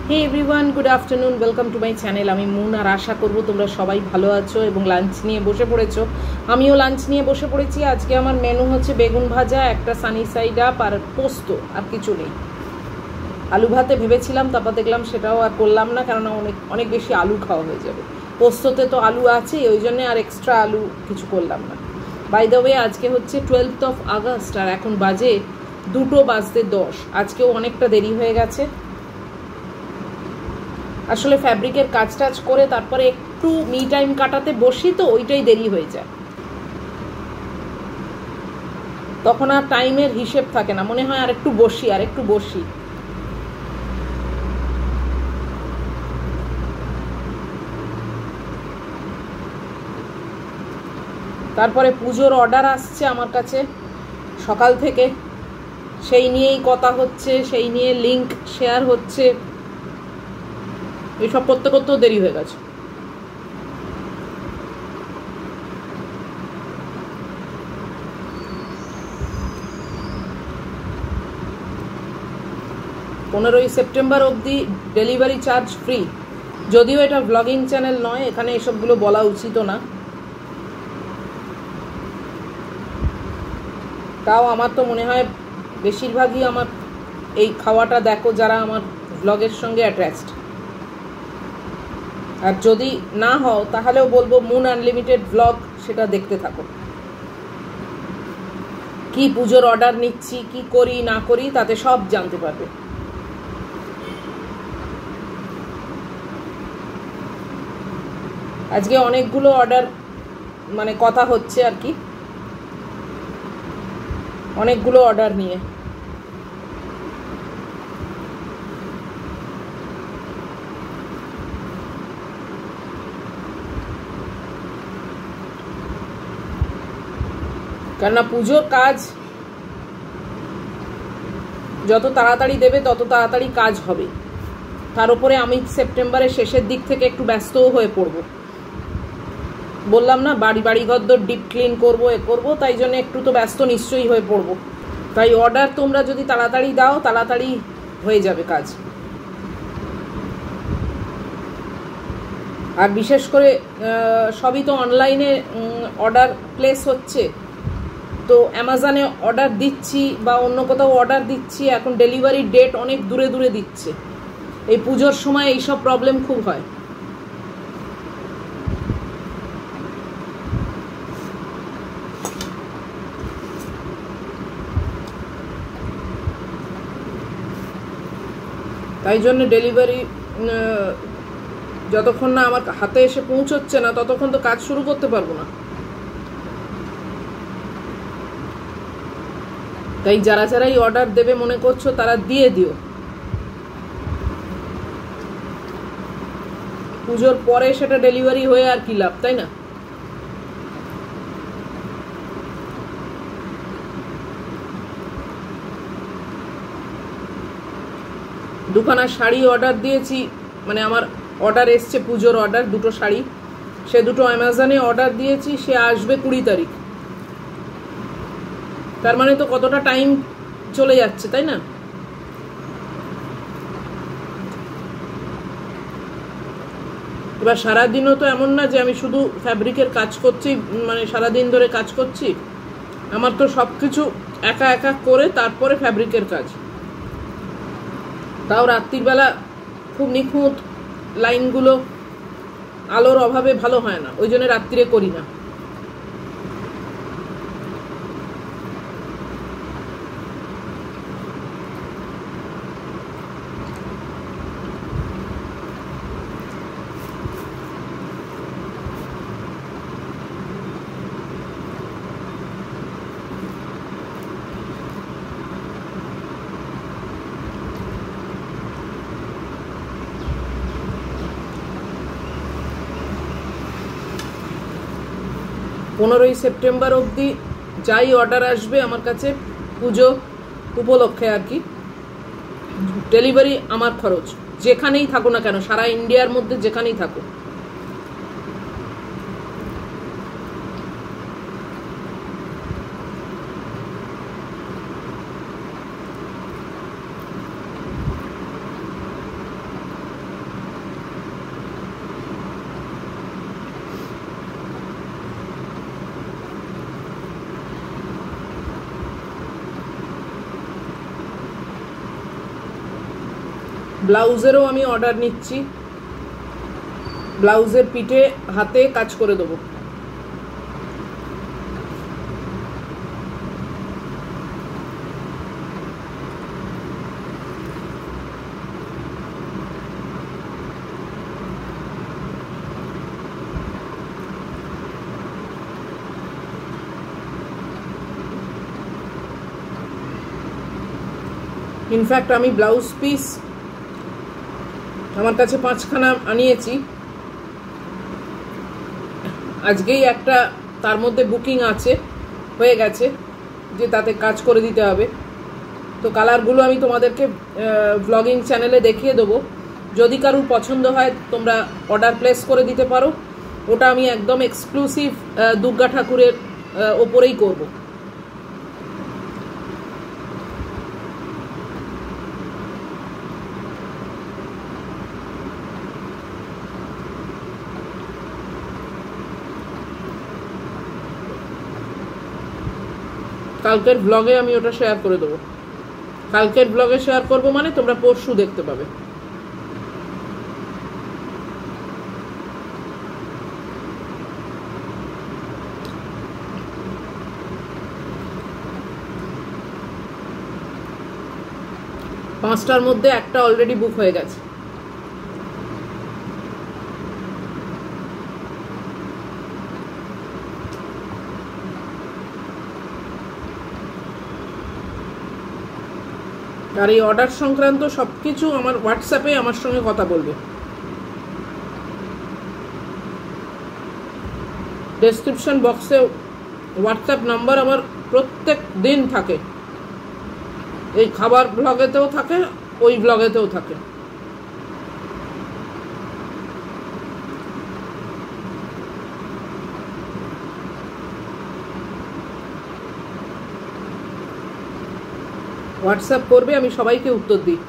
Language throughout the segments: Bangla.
Hey everyone, good afternoon, welcome to my channel. আমি মুন, আর আশা করব তোমরা সবাই ভালো আছো এবং লাঞ্চ নিয়ে বসে পড়েছো। আমিও লাঞ্চ নিয়ে বসে পড়েছি। আজকে আমার মেনু হচ্ছে বেগুন ভাজা, একটা সানি সাইড আপ আর পোস্ত, আর কিছু নেই। আলু ভাতে ভেবেছিলাম, তারপর দেখলাম সেটাও আর করলাম না, কেননা অনেক বেশি আলু খাওয়া হয়ে যাবে। পোস্ততে তো আলু আছে, ওই জন্যে আর এক্সট্রা আলু কিছু করলাম না। বাই দ্য ওয়ে, আজকে হচ্ছে 12th আগস্ট আর এখন বাজে 2:10। আজকেও অনেকটা দেরি হয়ে গেছে। আসলে ফ্যাব্রিকের কাজ টাজ করে তারপরে একটু মি টাইম কাটাতে বসি, তো ওইটাই দেরি হয়ে যায়। তখন আর টাইমের হিসেব থাকে না, মনে হয় আর একটু বসি। তারপরে পুজোর অর্ডার আসছে আমার কাছে সকাল থেকে, সেই নিয়েই কথা হচ্ছে, সেই নিয়ে লিংক শেয়ার হচ্ছে, এইসব করতে করতেও দেরি হয়ে গেছে। সেপ্টেম্বর 15 অবধি ডেলিভারি চার্জ ফ্রি। যদিও এটা ব্লগিং চ্যানেল নয়, এখানে এসবগুলো বলা উচিত না, তাও আমার তো মনে হয় বেশিরভাগই আমার এই খাওয়াটা দেখো যারা আমার ব্লগের সঙ্গে অ্যাটাচড। আর যদি না হও তাহলেও বলবো মুন আনলিমিটেড ব্লগ, সেটা দেখতে থাকো। কি পুজোর অর্ডার নিচ্ছি, কি করি না করি, তাতে সব জানতে পারবে। আজকে অনেকগুলো অর্ডার মানে কথা হচ্ছে আর কি, অনেকগুলো অর্ডার নিয়ে। কেননা পুজোর কাজ যত তাড়াতাড়ি দেবে তত তাড়াতাড়ি কাজ হবে। তার উপরে আমি সেপ্টেম্বরের শেষের দিক থেকে একটু ব্যস্তও হয়ে পড়ব। বললাম না, বাড়িঘর ডিপ ক্লিন করবো, করবো, তাই জন্য একটু তো ব্যস্ত নিশ্চয়ই হয়ে পড়ব। তাই অর্ডার তোমরা যদি তাড়াতাড়ি দাও, তাড়াতাড়ি হয়ে যাবে কাজ। আর বিশেষ করে সবই তো অনলাইনে অর্ডার প্লেস হচ্ছে, তো অ্যামাজনে অর্ডার দিচ্ছি বা অন্য কোথাও অর্ডার দিচ্ছি, এখন ডেলিভারি ডেট অনেক দূরে দূরে দিচ্ছে। এই পুজোর সময় এইসব প্রবলেম খুব হয়। তাই জন্য ডেলিভারি যতক্ষণ না আমার হাতে এসে পৌঁছচ্ছে না, ততক্ষণ তো কাজ শুরু করতে পারবো না। তাই যারাই অর্ডার দেবে মনে করছো, তারা দিয়ে দিও। পুজোর পরে সেটা ডেলিভারি হয়ে আর কি লাভ, তাই না? দুখানা শাড়ি অর্ডার দিয়েছি, মানে আমার অর্ডার এসছে পুজোর অর্ডার, দুটো শাড়ি, সে দুটো অ্যামাজনে অর্ডার দিয়েছি, সে আসবে 20 তারিখ। তার মানে তো কতটা টাইম চলে যাচ্ছে, তাই না? এবার সারাদিনও তো এমন না যে আমি শুধু ফ্যাব্রিকের কাজ করছি, মানে সারাদিন ধরে কাজ করছি। আমার তো সব কিছু একা একা করে তারপরে ফ্যাব্রিকের কাজ। তাও রাত্রিবেলা খুব নিখুঁত লাইনগুলো আলোর অভাবে ভালো হয় না, ওই জন্য রাত্রিরে করি না। সেপ্টেম্বর 15 অবধি যাই অর্ডার আসবে আমার কাছে পুজো উপলক্ষে আর কি, ডেলিভারি আমার খরচ, যেখানেই থাকো না কেন, সারা ইন্ডিয়ার মধ্যে যেখানেই থাকো। ব্লাউজেরও আমি অর্ডার নিচ্ছি, ব্লাউজের পিঠে হাতে কাজ করে দেবো। ইনফ্যাক্ট আমি ব্লাউজ পিস আমার কাছে 5খানা আনিয়েছি, আজকেই একটা তার মধ্যে বুকিং আছে, হয়ে গেছে, যে তাতে কাজ করে দিতে হবে। তো কালারগুলো আমি তোমাদেরকে ব্লগিং চ্যানেলে দেখিয়ে দেবো, যদি কারোর পছন্দ হয় তোমরা অর্ডার প্লেস করে দিতে পারো। ওটা আমি একদম এক্সক্লুসিভ দুর্গা ঠাকুরের ওপরেই করব। কালকের ব্লগে আমি ওটা শেয়ার করে দেবো। কালকের ব্লগে শেয়ার করব মানে তোমরা পরশু দেখতে পাবে। পাঁচটার মধ্যে একটা অলরেডি বুক হয়ে গেছে। আর এই অর্ডার সংক্রান্ত সবকিছু আমার হোয়াটসঅ্যাপে আমার সঙ্গে কথা বলবে। ডেসক্রিপশন বক্সে হোয়াটসঅ্যাপ নাম্বার আমার প্রত্যেক দিন থাকে, এই খাবার ব্লগেতেও থাকে, ওই ব্লগেতেও থাকে। হোয়াটসঅ্যাপ করবে, আমি সবাইকে উত্তর দিই।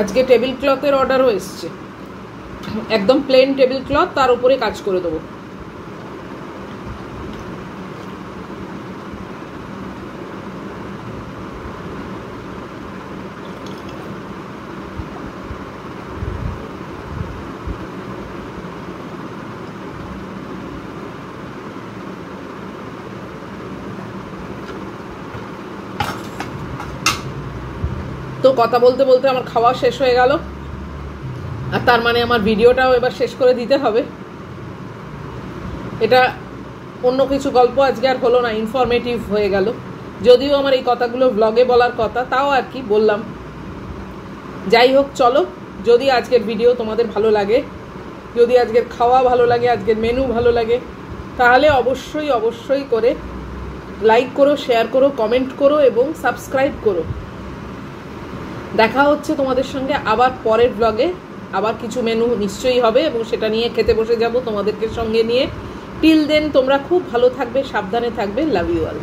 আজকে টেবিল ক্লথের অর্ডারও এসছে, একদম প্লেন টেবিল ক্লথ, তার উপরে কাজ করে দেবো। তো কথা বলতে বলতে আমার খাওয়া শেষ হয়ে গেল, আর তার মানে আমার ভিডিওটাও এবার শেষ করে দিতে হবে। এটা অন্য কিছু গল্প আজকে আর হলো না, ইনফরমেটিভ হয়ে গেল। যদিও আমার এই কথাগুলো ব্লগে বলার কথা, তাও আর কি বললাম। যাই হোক, চলো, যদি আজকের ভিডিও তোমাদের ভালো লাগে, যদি আজকের খাওয়া ভালো লাগে, আজকের মেনু ভালো লাগে, তাহলে অবশ্যই অবশ্যই করে লাইক করো, শেয়ার করো, কমেন্ট করো এবং সাবস্ক্রাইব করো। দেখা হচ্ছে তোমাদের সঙ্গে আবার পরের ব্লগে। আবার কিছু মেনু নিশ্চয়ই হবে এবং সেটা নিয়ে খেতে বসে যাব তোমাদেরকে সঙ্গে নিয়ে। টিল দেন তোমরা খুব ভালো থাকবে, সাবধানে থাকবে। Love you all.